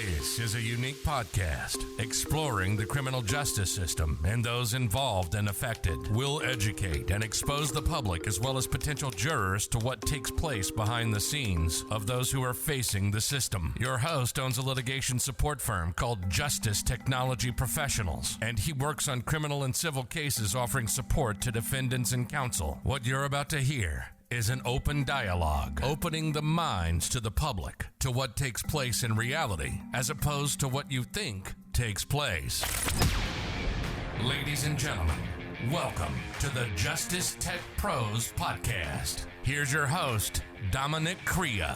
This is a unique podcast exploring the criminal justice system and those involved and affected. We'll educate and expose the public as well as potential jurors to what takes place behind the scenes of those who are facing the system. Your host owns a litigation support firm called Justice Technology Professionals, and he works on criminal and civil cases offering support to defendants and counsel. What you're about to hear is an open dialogue, opening the minds to the public to what takes place in reality as opposed to what you think takes place. Ladies and gentlemen, welcome to the Justice Tech Pros podcast. Here's your host, 𝓕𝓻𝓸𝓵𝓲.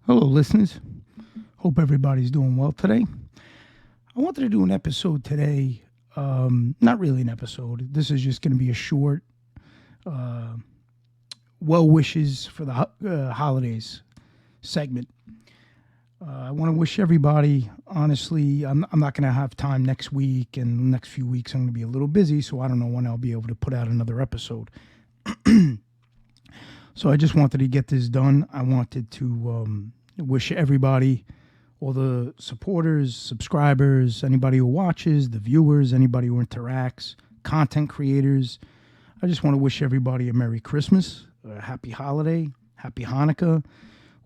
Hello, listeners. Hope everybody's doing well today. I wanted to do an episode today, not really an episode. This is just going to be a short, well wishes for the holidays segment. I want to wish everybody, honestly, I'm not going to have time next week, and the next few weeks I'm going to be a little busy, so I don't know when I'll be able to put out another episode. So I just wanted to get this done. I wanted to wish everybody, all the supporters, subscribers, anybody who watches, the viewers, anybody who interacts, content creators. I just want to wish everybody a Merry Christmas, a Happy Holiday, Happy Hanukkah,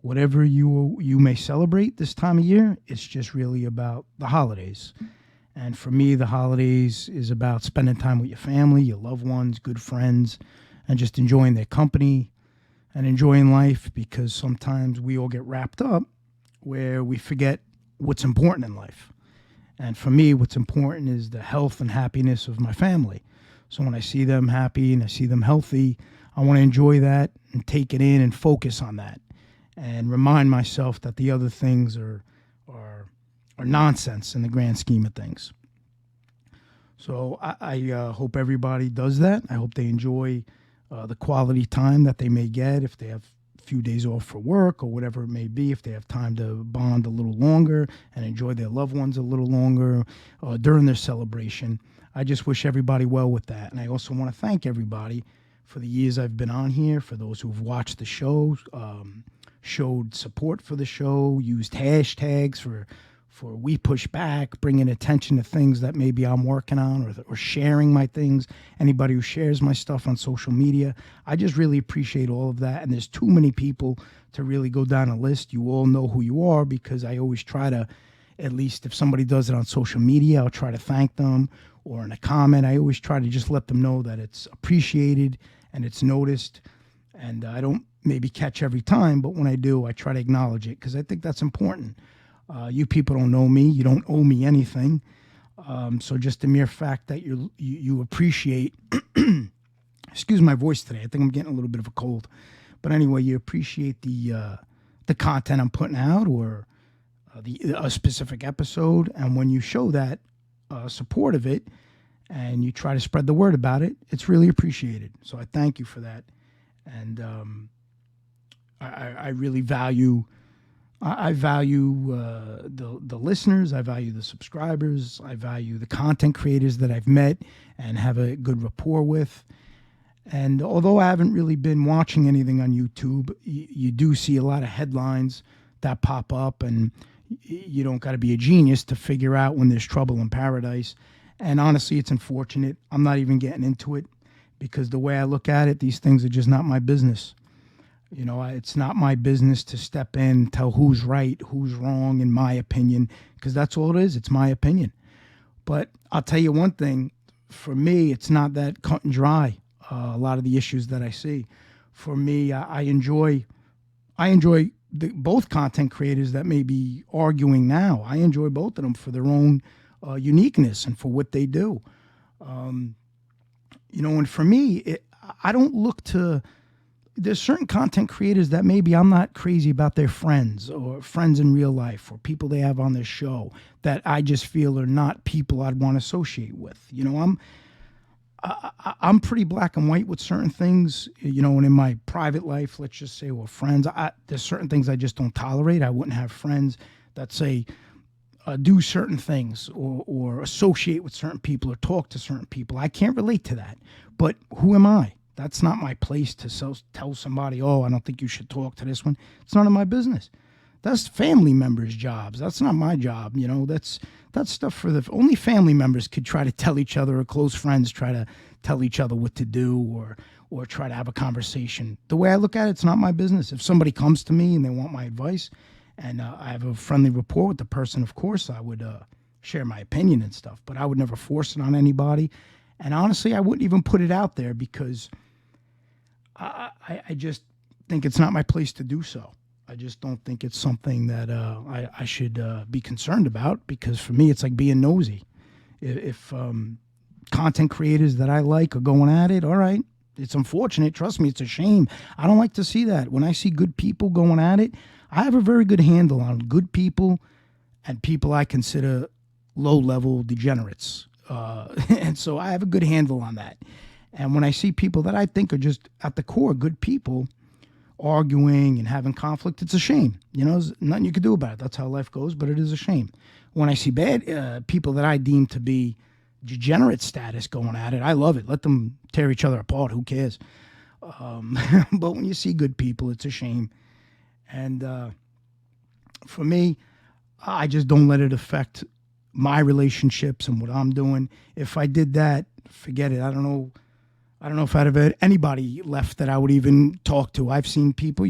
whatever you may celebrate this time of year. It's just really about the holidays. And for me, the holidays is about spending time with your family, your loved ones, good friends, and just enjoying their company and enjoying life, because sometimes we all get wrapped up where we forget what's important in life. And for me, what's important is the health and happiness of my family. So when I see them happy and I see them healthy, I want to enjoy that and take it in and focus on that and remind myself that the other things are nonsense in the grand scheme of things. So I hope everybody does that. I hope they enjoy the quality time that they may get if they have few days off for work or whatever it may be, if they have time to bond a little longer and enjoy their loved ones a little longer during their celebration. I just wish everybody well with that. And I also want to thank everybody for the years I've been on here, for those who've watched the show, showed support for the show, used hashtags for We Push Back, bringing attention to things that maybe I'm working on, or sharing my things. Anybody who shares my stuff on social media, I just really appreciate all of that. And there's too many people to really go down a list. You all know who you are, because I always try to, at least if somebody does it on social media, I'll try to thank them, or in a comment, I always try to just let them know that it's appreciated and it's noticed. And I don't maybe catch every time, but when I do, I try to acknowledge it, because I think that's important. You people don't know me. You don't owe me anything. So just the mere fact that you appreciate, excuse my voice today. I think I'm getting a little bit of a cold. But anyway, you appreciate the content I'm putting out, or a specific episode. And when you show that support of it and you try to spread the word about it, it's really appreciated. So I thank you for that. And I really value the listeners. I value the subscribers. I value the content creators that I've met and have a good rapport with. And although I haven't really been watching anything on YouTube, you do see a lot of headlines that pop up, and you don't got to be a genius to figure out when there's trouble in paradise. And honestly, it's unfortunate. I'm not even getting into it, because the way I look at it, these things are just not my business. You know, it's not my business to step in and tell who's right, who's wrong, in my opinion, because that's all it is. It's my opinion. But I'll tell you one thing. For me, it's not that cut and dry, a lot of the issues that I see. For me, I enjoy both content creators that may be arguing now. I enjoy both of them for their own uniqueness and for what they do. And for me, I don't look to... There's certain content creators that maybe I'm not crazy about their friends, or friends in real life, or people they have on their show that I just feel are not people I'd want to associate with. I'm pretty black and white with certain things, and in my private life, let's just say, or friends, there's certain things I just don't tolerate. I wouldn't have friends that say, do certain things, or associate with certain people, or talk to certain people. I can't relate to that. But who am I That's not my place to tell somebody, oh, I don't think you should talk to this one. It's none of my business. That's family members' jobs. That's not my job. That's stuff for only family members could try to tell each other, or close friends try to tell each other what to do, or try to have a conversation. The way I look at it, it's not my business. If somebody comes to me and they want my advice, and I have a friendly rapport with the person, of course I would share my opinion and stuff, but I would never force it on anybody. And honestly, I wouldn't even put it out there because I just think it's not my place to do so. I just don't think it's something that I should be concerned about, because for me, it's like being nosy. If content creators that I like are going at it, all right, it's unfortunate. Trust me, it's a shame. I don't like to see that. When I see good people going at it, I have a very good handle on good people and people I consider low-level degenerates. And so I have a good handle on that. And when I see people that I think are just at the core good people arguing and having conflict, it's a shame. There's nothing you can do about it. That's how life goes, but it is a shame. When I see bad people that I deem to be degenerate status going at it, I love it. Let them tear each other apart. Who cares? But when you see good people, it's a shame. And for me, I just don't let it affect my relationships and what I'm doing. If I did that, forget it. I don't know if I'd have had anybody left that I would even talk to. I've seen people,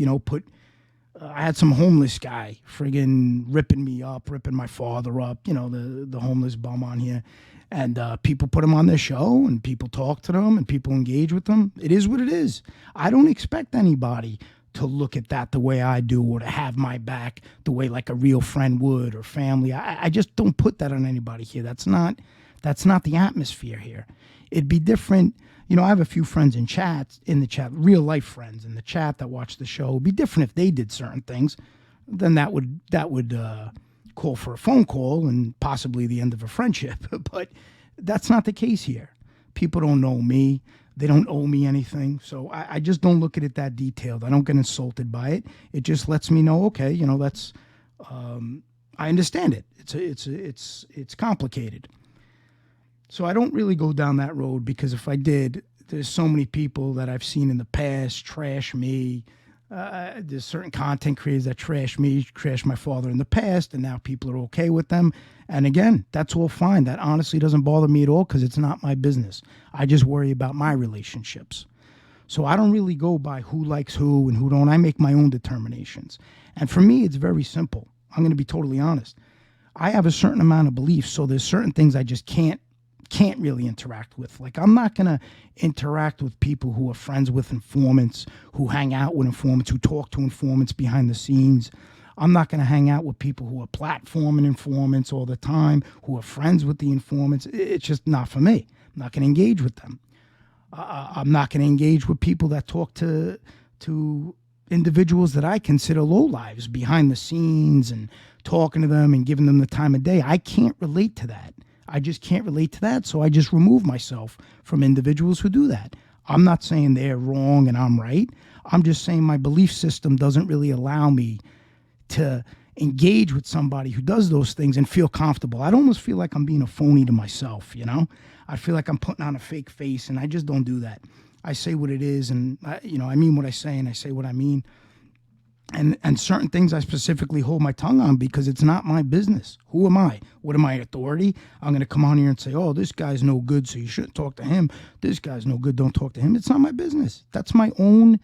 I had some homeless guy friggin' ripping me up, ripping my father up, the homeless bum on here. And people put him on their show, and people talk to them, and people engage with them. It is what it is. I don't expect anybody to look at that the way I do, or to have my back the way like a real friend would, or family. I just don't put that on anybody here. That's not the atmosphere here. It'd be different. I have a few friends in the chat, real life friends in the chat that watch the show. It'd be different if they did certain things. Then that would call for a phone call and possibly the end of a friendship. But that's not the case here. People don't know me. They don't owe me anything. So I just don't look at it that detailed. I don't get insulted by it. It just lets me know, okay, that's I understand it. It's complicated. So I don't really go down that road, because if I did, there's so many people that I've seen in the past trash me. There's certain content creators that trash me, trash my father in the past, and now people are okay with them. And again, that's all fine. That honestly doesn't bother me at all, because it's not my business. I just worry about my relationships. So I don't really go by who likes who and who don't. I make my own determinations. And for me, it's very simple. I'm going to be totally honest. I have a certain amount of beliefs, so there's certain things I just can't really interact with. Like, I'm not going to interact with people who are friends with informants, who hang out with informants, who talk to informants behind the scenes. I'm not going to hang out with people who are platforming informants all the time, who are friends with the informants. It's just not for me. I'm not going to engage with them. I'm not going to engage with people that talk to individuals that I consider lowlives behind the scenes and talking to them and giving them the time of day. I can't relate to that. I just can't relate to that, so I just remove myself from individuals who do that. I'm not saying they're wrong and I'm right. I'm just saying my belief system doesn't really allow me to engage with somebody who does those things and feel comfortable. I'd almost feel like I'm being a phony to myself, I feel like I'm putting on a fake face, and I just don't do that. I say what it is, and I mean what I say, and I say what I mean. And certain things I specifically hold my tongue on, because it's not my business. Who am I? What am I, authority? I'm going to come on here and say, oh, this guy's no good, so you shouldn't talk to him. This guy's no good, don't talk to him. It's not my business. That's my own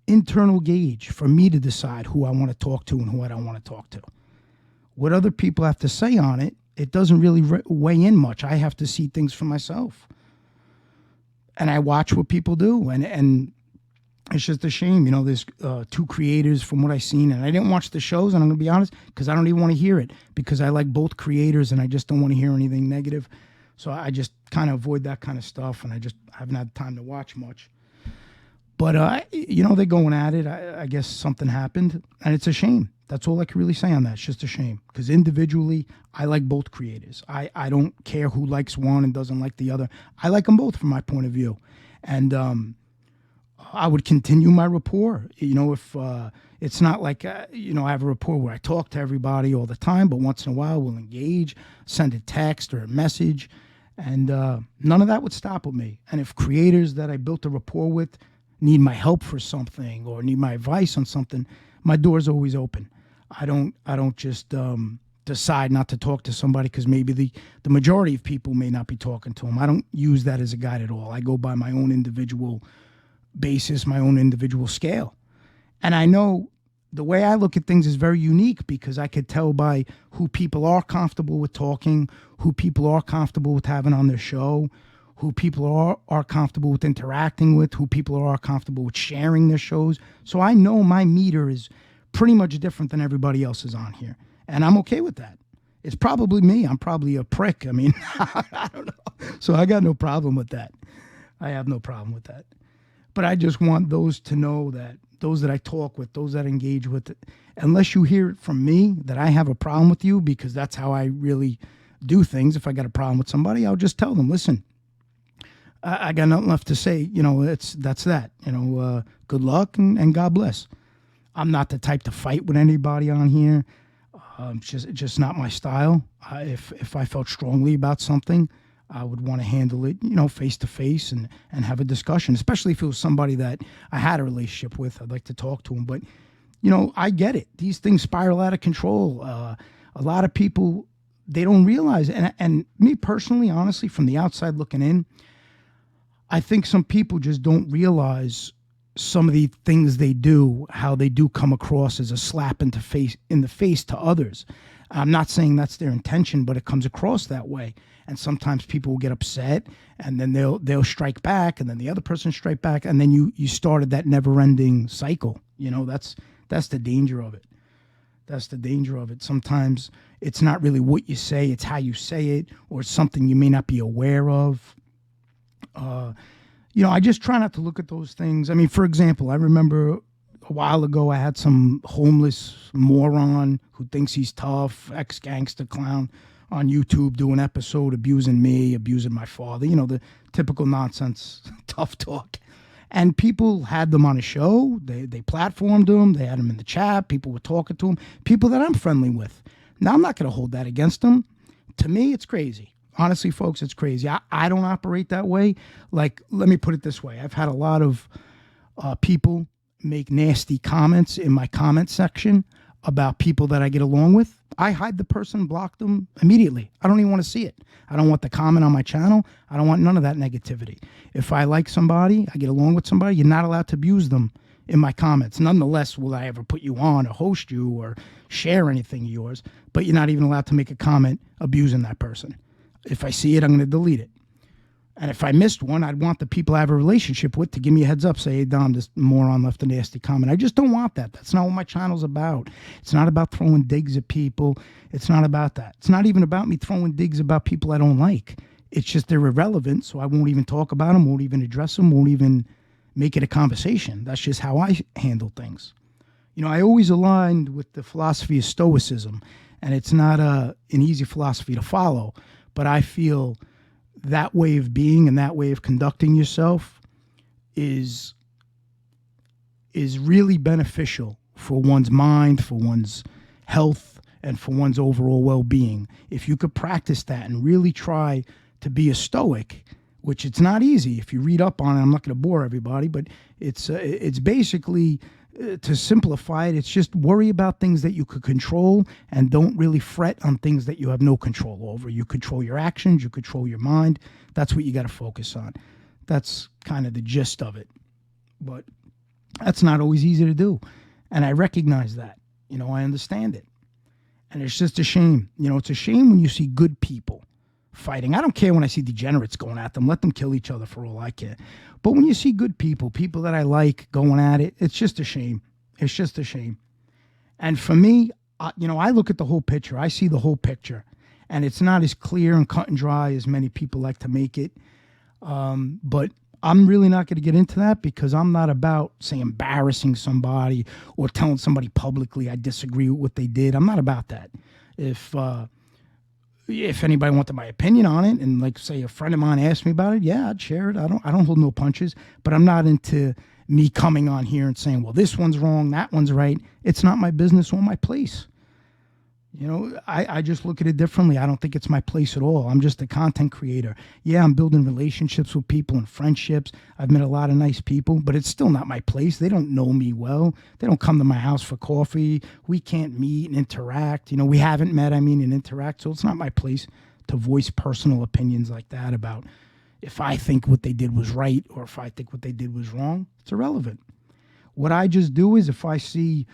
internal gauge for me to decide who I want to talk to and who I don't want to talk to. What other people have to say on it, it doesn't really weigh in much. I have to see things for myself. And I watch what people do, and it's just a shame. There's two creators from what I've seen, and I didn't watch the shows, and I'm going to be honest, because I don't even want to hear it, because I like both creators, and I just don't want to hear anything negative. So I just kind of avoid that kind of stuff, and I haven't had time to watch much. But, they're going at it. I guess something happened, and it's a shame. That's all I can really say on that. It's just a shame, because individually, I like both creators. I don't care who likes one and doesn't like the other. I like them both from my point of view. And I would continue my rapport. If it's not like, I have a rapport where I talk to everybody all the time, but once in a while we'll engage, send a text or a message. And none of that would stop with me. And if creators that I built a rapport with need my help for something or need my advice on something, my door's always open. I don't just decide not to talk to somebody because maybe the majority of people may not be talking to them. I don't use that as a guide at all. I go by my own individual basis, my own individual scale. And I know the way I look at things is very unique because I could tell by who people are comfortable with talking, who people are comfortable with having on their show, who people are comfortable with interacting with, who people are comfortable with sharing their shows. So I know my meter is pretty much different than everybody else's on here. And I'm okay with that. It's probably me. I'm probably a prick. I mean, I don't know. So I got no problem with that. I have no problem with that. But I just want those to know that those that I talk with, those that I engage with, unless you hear it from me that I have a problem with you, because that's how I really do things. If I got a problem with somebody, I'll just tell them, listen, I got nothing left to say. You know, that's that. You know, good luck and God bless. I'm not the type to fight with anybody on here. It's just not my style. If I felt strongly about something, I would want to handle it, you know, face to face and have a discussion, especially if it was somebody that I had a relationship with. I'd like to talk to them. But, you know, I get it. These things spiral out of control. A lot of people, they don't realize. And me personally, honestly, from the outside looking in, I think some people just don't realize some of the things they do, how they do come across as a slap in the face to others. I'm not saying that's their intention, but it comes across that way. And sometimes people will get upset, and then they'll strike back, and then the other person strike back, and then you started that never-ending cycle. You know, that's the danger of it. That's the danger of it. Sometimes it's not really what you say, it's how you say it, or it's something you may not be aware of. You know, I just try not to look at those things. I mean, for example, I remember a while ago I had some homeless moron who thinks he's tough, ex-gangster clown, on YouTube do an episode abusing me, abusing my father, you know, the typical nonsense, tough talk. And people had them on a show. They platformed them. They had them in the chat. People were talking to them. People that I'm friendly with. Now, I'm not going to hold that against them. To me, it's crazy. Honestly, folks, it's crazy. I don't operate that way. Like, let me put it this way. I've had a lot of people make nasty comments in my comment section about people that I get along with. I hide the person, block them immediately. I don't even want to see it. I don't want the comment on my channel. I don't want none of that negativity. If I like somebody, I get along with somebody, you're not allowed to abuse them in my comments. Nonetheless, will I ever put you on or host you or share anything of yours, but you're not even allowed to make a comment abusing that person. If I see it, I'm going to delete it. And if I missed one, I'd want the people I have a relationship with to give me a heads up, say, hey, Dom, this moron left a nasty comment. I just don't want that. That's not what my channel's about. It's not about throwing digs at people. It's not about that. It's not even about me throwing digs about people I don't like. It's just they're irrelevant, so I won't even talk about them, won't even address them, won't even make it a conversation. That's just how I handle things. You know, I always aligned with the philosophy of Stoicism, and it's not an easy philosophy to follow, but I feel that way of being and that way of conducting yourself is really beneficial for one's mind, for one's health, and for one's overall well-being. If you could practice that and really try to be a stoic, which it's not easy. If you read up on it, I'm not going to bore everybody, but it's basically, to simplify it, it's just worry about things that you could control and don't really fret on things that you have no control over. You control your actions, you control your mind. That's what you got to focus on. That's kind of the gist of it. But that's not always easy to do. And I recognize that. You know, I understand it. And it's just a shame. You know, it's a shame when you see good people fighting. I don't care when I see degenerates going at them. Let them kill each other for all I care. But when you see good people, people that I like going at it, it's just a shame. It's just a shame. And for me, you know, I look at the whole picture. I see the whole picture. And it's not as clear and cut and dry as many people like to make it. But I'm really not going to get into that because I'm not about, say, embarrassing somebody or telling somebody publicly I disagree with what they did. I'm not about that. If anybody wanted my opinion on it and, like, say, a friend of mine asked me about it, yeah, I'd share it. I don't hold no punches, but I'm not into me coming on here and saying, well, this one's wrong, that one's right. It's not my business or my place. I just look at it differently. I don't think it's my place at all. I'm just a content creator. Yeah, I'm building relationships with people and friendships. I've met a lot of nice people, but it's still not my place. They don't know me well. They don't come to my house for coffee. We can't meet and interact. We haven't met, and interact. So it's not my place to voice personal opinions like that about if I think what they did was right or if I think what they did was wrong. It's irrelevant. What I just do is if I see,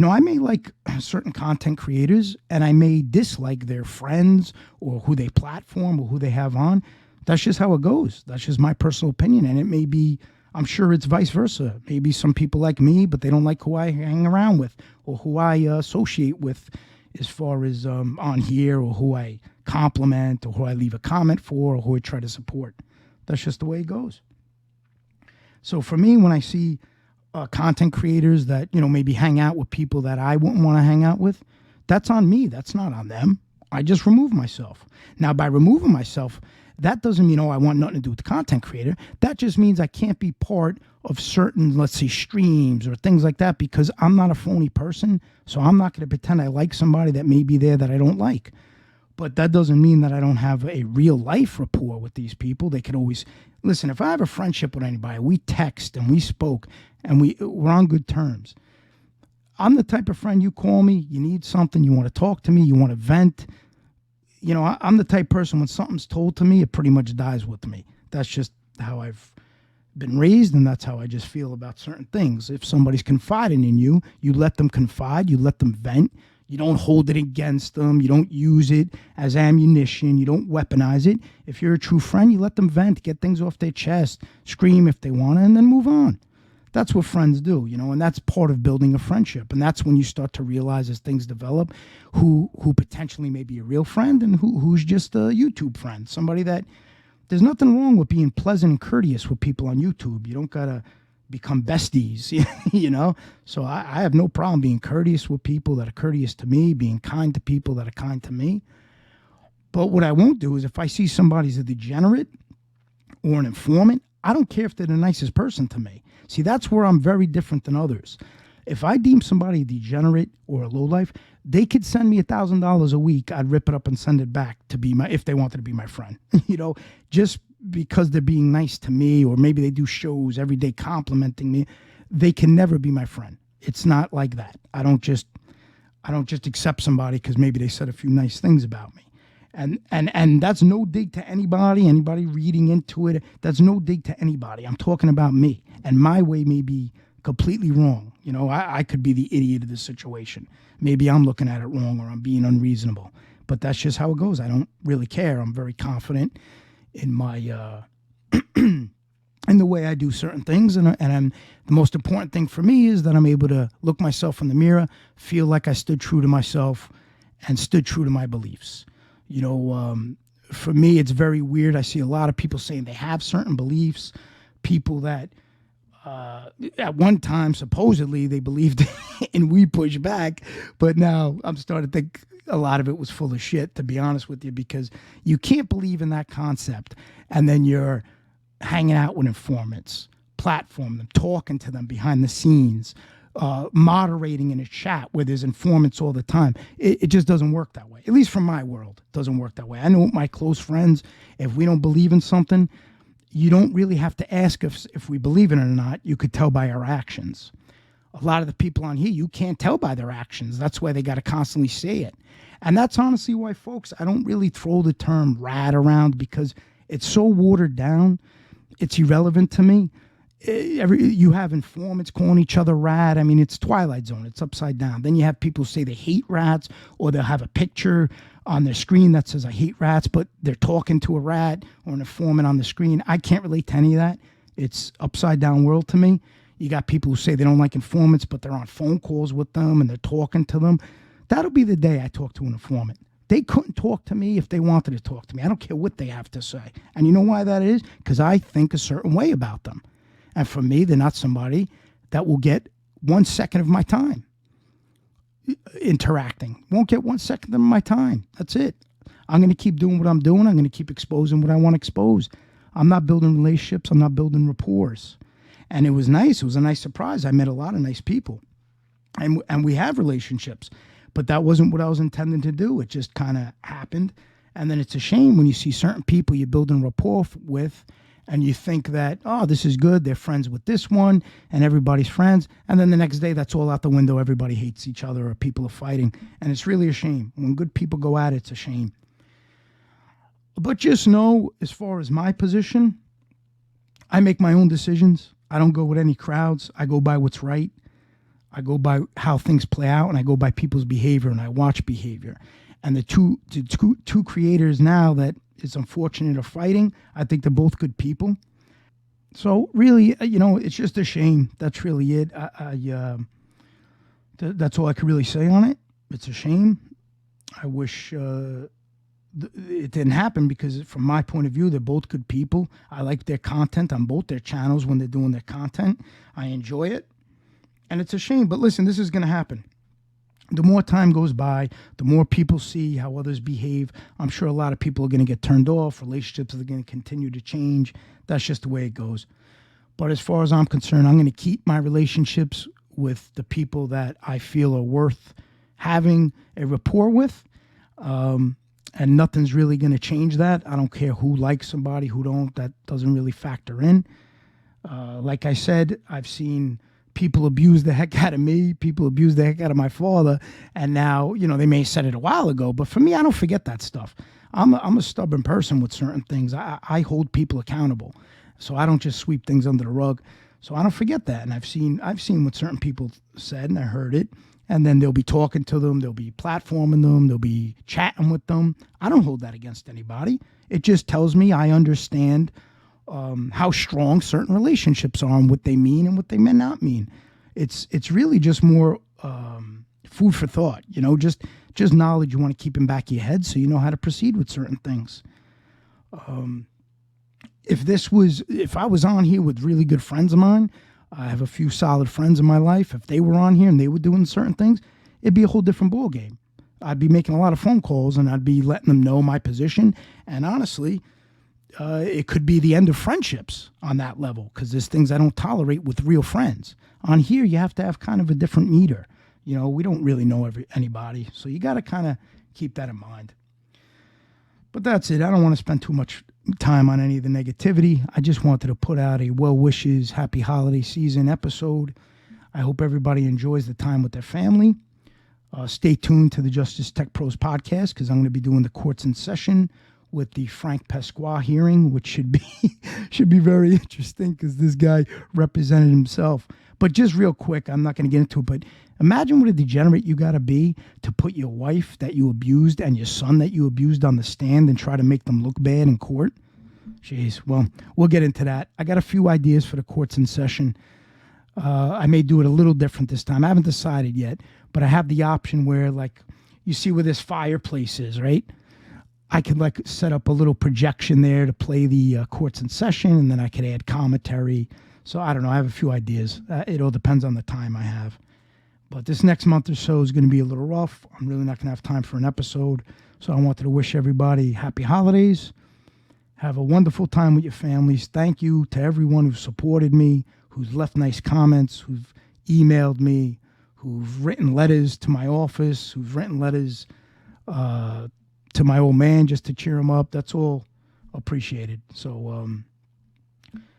I may like certain content creators and I may dislike their friends or who they platform or who they have on. That's just how it goes. That's just my personal opinion. And it may be, I'm sure it's vice versa. Maybe some people like me, but they don't like who I hang around with or who I associate with as far as on here, or who I compliment or who I leave a comment for or who I try to support. That's just the way it goes. So for me, when I see content creators that, maybe hang out with people that I wouldn't want to hang out with, that's on me. That's not on them. I just remove myself. Now, by removing myself, that doesn't mean, I want nothing to do with the content creator. That just means I can't be part of certain, let's say, streams or things like that, because I'm not a phony person. So I'm not going to pretend I like somebody that may be there that I don't like. But that doesn't mean that I don't have a real life rapport with these people. They can always listen. If I have a friendship with anybody, we text and we spoke and we're on good terms. I'm the type of friend you call me, you need something, you want to talk to me, you want to vent. I'm the type of person when something's told to me, it pretty much dies with me. That's just how I've been raised, and that's how I just feel about certain things. If somebody's confiding in you, you let them confide, you let them vent. You don't hold it against them. You don't use it as ammunition. You don't weaponize it. If you're a true friend, you let them vent, get things off their chest, scream if they want to, and then move on. That's what friends do, and that's part of building a friendship. And that's when you start to realize as things develop who potentially may be a real friend and who's just a YouTube friend. Somebody that there's nothing wrong with being pleasant and courteous with people on YouTube. You don't got to become besties, So I have no problem being courteous with people that are courteous to me, being kind to people that are kind to me. But what I won't do is if I see somebody's a degenerate or an informant, I don't care if they're the nicest person to me. See, that's where I'm very different than others. If I deem somebody a degenerate or a lowlife, they could send me $1,000 a week. I'd rip it up and send it back to be if they wanted to be my friend, just because they're being nice to me, or maybe they do shows every day complimenting me, they can never be my friend. It's not like that. I don't just accept somebody because maybe they said a few nice things about me. And that's no dig to anybody reading into it. That's no dig to anybody. I'm talking about me, and my way may be completely wrong. I could be the idiot of the situation. Maybe I'm looking at it wrong, or I'm being unreasonable, but that's just how it goes. I don't really care. I'm very confident in my in the way I do certain things, and the most important thing for me is that I'm able to look myself in the mirror, feel like I stood true to myself and stood true to my beliefs. For me, it's very weird. I see a lot of people saying they have certain beliefs, people that at one time supposedly they believed in We Push Back, but now I'm starting to think a lot of it was full of shit, to be honest with you, because you can't believe in that concept and then you're hanging out with informants, platform them, talking to them behind the scenes, moderating in a chat where there's informants all the time. It just doesn't work that way. At least from my world, it doesn't work that way. I know my close friends, if we don't believe in something, you don't really have to ask if we believe in it or not. You could tell by our actions. A lot of the people on here, you can't tell by their actions. That's why they got to constantly say it. And that's honestly why, folks, I don't really throw the term rat around, because it's so watered down. It's irrelevant to me. You have informants calling each other rat. It's Twilight Zone. It's upside down. Then you have people say they hate rats, or they'll have a picture on their screen that says I hate rats, but they're talking to a rat or an informant on the screen. I can't relate to any of that. It's upside down world to me. You got people who say they don't like informants, but they're on phone calls with them and they're talking to them. That'll be the day I talk to an informant. They couldn't talk to me if they wanted to talk to me. I don't care what they have to say. And you know why that is? Because I think a certain way about them. And for me, they're not somebody that will get 1 second of my time interacting. Won't get 1 second of my time. That's it. I'm going to keep doing what I'm doing. I'm going to keep exposing what I want to expose. I'm not building relationships. I'm not building rapport. And it was nice. It was a nice surprise. I met a lot of nice people. And we have relationships. but that wasn't what I was intending to do. It just kind of happened. And then it's a shame when you see certain people you're building rapport with, and you think that, oh, this is good, they're friends with this one, and everybody's friends. And then the next day, that's all out the window. Everybody hates each other, or people are fighting. And it's really a shame. When good people go at it, it's a shame. But just know, as far as my position, I make my own decisions. I don't go with any crowds. I go by what's right. I go by how things play out, and I go by people's behavior, and I watch behavior. And the two creators now that is unfortunate are fighting, I think they're both good people. So really, it's just a shame. That's really it. That's all I could really say on it. It's a shame. I wish it didn't happen, because from my point of view, they're both good people. I like their content on both their channels when they're doing their content. I enjoy it. And it's a shame. But listen, this is going to happen. The more time goes by, the more people see how others behave. I'm sure a lot of people are going to get turned off. Relationships are going to continue to change. That's just the way it goes. But as far as I'm concerned, I'm going to keep my relationships with the people that I feel are worth having a rapport with. And nothing's really going to change that. I don't care who likes somebody, who don't. That doesn't really factor in. Like I said, I've seen people abuse the heck out of me. People abuse the heck out of my father. And now, they may have said it a while ago, but for me, I don't forget that stuff. I'm a stubborn person with certain things. I hold people accountable. So I don't just sweep things under the rug. So I don't forget that. And I've seen what certain people said, and I heard it. And then they'll be talking to them. They'll be platforming them. They'll be chatting with them. I don't hold that against anybody. It just tells me I understand how strong certain relationships are and what they mean and what they may not mean. It's really just more food for thought, just knowledge you want to keep in back of your head so you know how to proceed with certain things. If I was on here with really good friends of mine, I have a few solid friends in my life. If they were on here and they were doing certain things, it'd be a whole different ball game. I'd be making a lot of phone calls, and I'd be letting them know my position. And honestly, it could be the end of friendships on that level, because there's things I don't tolerate with real friends. On here, you have to have kind of a different meter. We don't really know anybody, so you got to kind of keep that in mind. But that's it. I don't want to spend too much time on any of the negativity. I just wanted to put out a well wishes, happy holiday season episode. I hope everybody enjoys the time with their family. Stay tuned to the Justice Tech Pros podcast, because I'm going to be doing the courts in session with the 𝓙𝓾𝓼𝓵 hearing, which should be very interesting, because this guy represented himself. But just real quick, I'm not going to get into it, but imagine what a degenerate you got to be to put your wife that you abused and your son that you abused on the stand and try to make them look bad in court. Jeez, well, we'll get into that. I got a few ideas for the courts in session. I may do it a little different this time. I haven't decided yet, but I have the option where, like, you see where this fireplace is, right? I could set up a little projection there to play the courts in session, and then I could add commentary. So I don't know. I have a few ideas. It all depends on the time I have. But this next month or so is going to be a little rough. I'm really not going to have time for an episode. So I wanted to wish everybody happy holidays. Have a wonderful time with your families. Thank you to everyone who's supported me, who's left nice comments, who've emailed me, who've written letters to my office, who've written letters to my old man just to cheer him up. That's all appreciated. So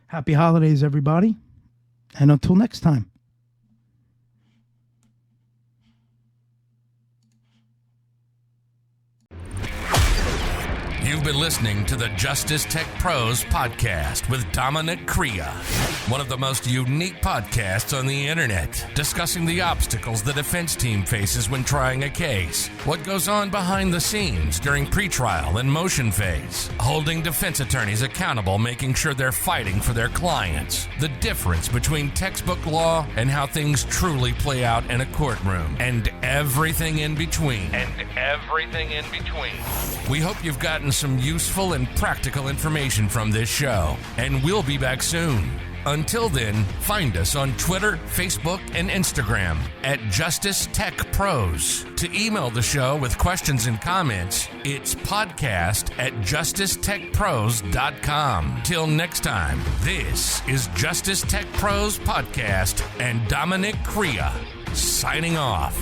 happy holidays, everybody. And until next time. You've been listening to the Justice Tech Pros podcast with 𝓕𝓻𝓸𝓵, one of the most unique podcasts on the internet, discussing the obstacles the defense team faces when trying a case, what goes on behind the scenes during pretrial and motion phase, holding defense attorneys accountable, making sure they're fighting for their clients, the difference between textbook law and how things truly play out in a courtroom, and everything in between. We hope you've gotten some useful and practical information from this show, and we'll be back soon. Until then, find us on Twitter, Facebook, and Instagram at Justice Tech Pros. To email the show with questions and comments, it's podcast@justicetechpros.com. Till next time, this is Justice Tech Pros Podcast and 𝓕𝓻𝓸𝓵 signing off.